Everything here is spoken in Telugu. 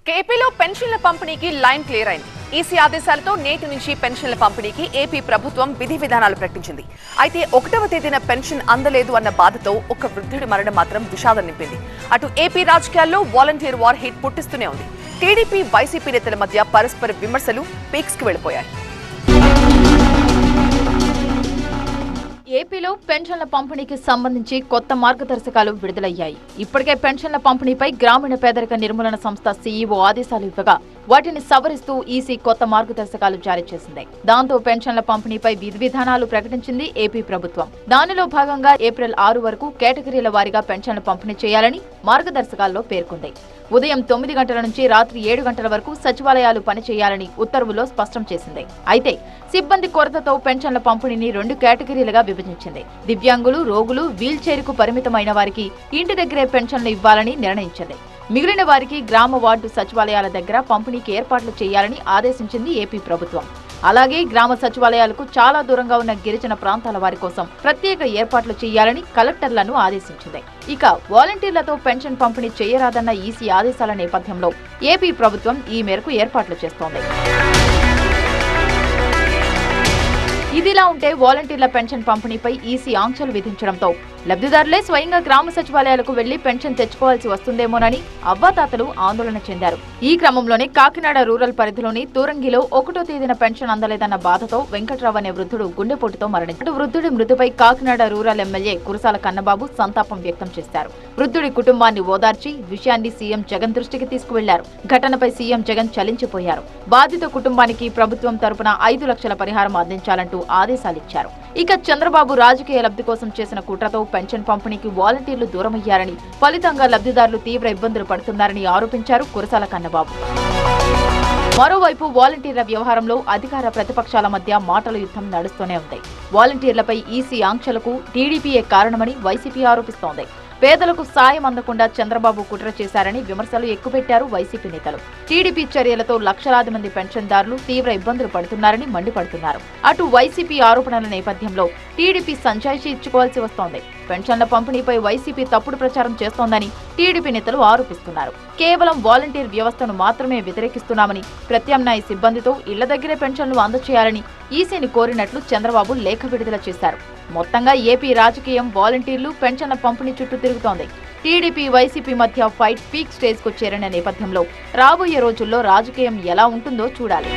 ఏపీలో పెన్షన్ల పంపిణీకి లైన్ క్లియర్ అయింది. ఈసీ ఆదేశాలతో నేటి నుంచి పెన్షన్ల పంపిణీకి ఏపీ ప్రభుత్వం విధి విధానాలు ప్రకటించింది. అయితే 1వ తేదీన పెన్షన్ అందలేదు అన్న బాధతో ఒక వృద్ధుడి మరణం మాత్రం విషాదం నింపింది. అటు ఏపీ రాజకీయాల్లో వాలంటీర్ వార్ హిట్ పుట్టిస్తూనే ఉంది. టీడీపీ వైసీపీ నేతల మధ్య పరస్పర విమర్శలు పీక్స్ కి వెళ్లిపోయాయి. ఏపీలో పెన్షన్ల పంపిణీకి సంబంధించి కొత్త మార్గదర్శకాలు విడుదలయ్యాయి. ఇప్పటికే పెన్షన్ల పంపిణీపై గ్రామీణ పేదరిక నిర్మూలన సంస్థ సీఈఓ ఆదేశాలు ఇవ్వగా వాటిని సవరిస్తూ ఈసీ కొత్త మార్గదర్శకాలు జారీ చేసింది. దాంతో పెన్షన్ల పంపిణీపై విధి విధానాలు ప్రకటించింది ఏపీ ప్రభుత్వం. దానిలో భాగంగా ఏప్రిల్ 6 వరకు కేటగిరీల వారీగా పెన్షన్లు పంపిణీ చేయాలని మార్గదర్శకాల్లో పేర్కొంది. ఉదయం 9 గంటల నుంచి రాత్రి 7 గంటల వరకు సచివాలయాలు పనిచేయాలని ఉత్తర్వుల్లో స్పష్టం చేసింది. అయితే సిబ్బంది కొరతతో పెన్షన్ల పంపిణీని 2 కేటగిరీలుగా విభజించింది. దివ్యాంగులు, రోగులు, వీల్ చైర్కు పరిమితమైన వారికి ఇంటి దగ్గరే పెన్షన్లు ఇవ్వాలని నిర్ణయించింది. మిగిలిన వారికి గ్రామ వార్డు సచివాలయాల దగ్గర పంపిణీకి ఏర్పాట్లు చేయాలని ఆదేశించింది ఏపీ ప్రభుత్వం. అలాగే గ్రామ సచివాలయాలకు చాలా దూరంగా ఉన్న గిరిజన ప్రాంతాల వారి కోసం ప్రత్యేక ఏర్పాట్లు చేయాలని కలెక్టర్లను ఆదేశించింది. ఇక వాలంటీర్లతో పెన్షన్ పంపిణీ చేయరాదన్న ఈసీ ఆదేశాల నేపథ్యంలో ఏపీ ప్రభుత్వం ఈ మేరకు ఏర్పాట్లు చేస్తోంది. ఇదిలా ఉంటే వాలంటీర్ల పెన్షన్ పంపిణీపై ఈసీ ఆంక్షలు విధించడంతో లబ్ధిదారులే స్వయంగా గ్రామ సచివాలయాలకు వెళ్లి పెన్షన్ తెచ్చుకోవాల్సి వస్తుందేమోనని అవ్వాతాతలు ఆందోళన చెందారు. ఈ క్రమంలోనే కాకినాడ రూరల్ పరిధిలోని తూరంగిలో 1వ తేదీన పెన్షన్ అందలేదన్న బాధతో వెంకట్రావు అనే వృద్ధుడు గుండెపోటుతో మరణించాడు. వృద్ధుడి మృతిపై కాకినాడ రూరల్ ఎమ్మెల్యే కురసాల కన్నబాబు సంతాపం వ్యక్తం చేశారు. వృద్ధుడి కుటుంబాన్ని ఓదార్చి విషయాన్ని సీఎం జగన్ దృష్టికి తీసుకువెళ్లారు. ఘటనపై సీఎం జగన్ చలించిపోయారు. బాధిత కుటుంబానికి ప్రభుత్వం తరపున 5 లక్షల పరిహారం అందించాలంటూ ఆదేశాలిచ్చారు. ఇక చంద్రబాబు రాజకీయ లబ్ధి కోసం చేసిన కుట్రతో పెన్షన్ పంపిణీకి వాలంటీర్లు దూరమయ్యారని, ఫలితంగా లబ్ధిదారులు తీవ్ర ఇబ్బందులు పడుతున్నారని ఆరోపించారు కురసాల కన్నబాబు. మరోవైపు వాలంటీర్ల వ్యవహారంలో అధికార ప్రతిపక్షాల మధ్య మాటల యుద్ధం నడుస్తూనే ఉంది. వాలంటీర్లపై ఈసీ ఆంక్షలకు టీడీపీయే కారణమని వైసీపీ ఆరోపిస్తోంది. పేదలకు సాయం అందకుండా చంద్రబాబు కుట్ర చేశారని విమర్శలు ఎక్కుపెట్టారు వైసీపీ నేతలు. టీడీపీ చర్యలతో లక్షలాది మంది పెన్షన్దారులు తీవ్ర ఇబ్బందులు పడుతున్నారని మండిపడుతున్నారు. అటు వైసీపీ ఆరోపణల నేపథ్యంలో టీడీపీ సంజాయిషీ ఇచ్చుకోవాల్సి వస్తోంది. పెన్షన్ల పంపిణీపై వైసీపీ తప్పుడు ప్రచారం చేస్తోందని టీడీపీ నేతలు ఆరోపిస్తున్నారు. కేవలం వాలంటీర్ వ్యవస్థను మాత్రమే వ్యతిరేకిస్తున్నామని, ప్రత్యామ్నాయ సిబ్బందితో ఇళ్ల దగ్గరే పెన్షన్లు అందచేయాలని ఈసీని కోరినట్లు చంద్రబాబు లేఖ విడుదల చేశారు. మొత్తంగా ఏపీ రాజకీయం వాలంటీర్లు పెన్షన్ల పంపిణీ చుట్టూ తిరుగుతోంది. టీడీపీ వైసీపీ మధ్య ఫైట్ పీక్ స్టేజ్కు చేరిన నేపథ్యంలో రాబోయే రోజుల్లో రాజకీయం ఎలా ఉంటుందో చూడాలి.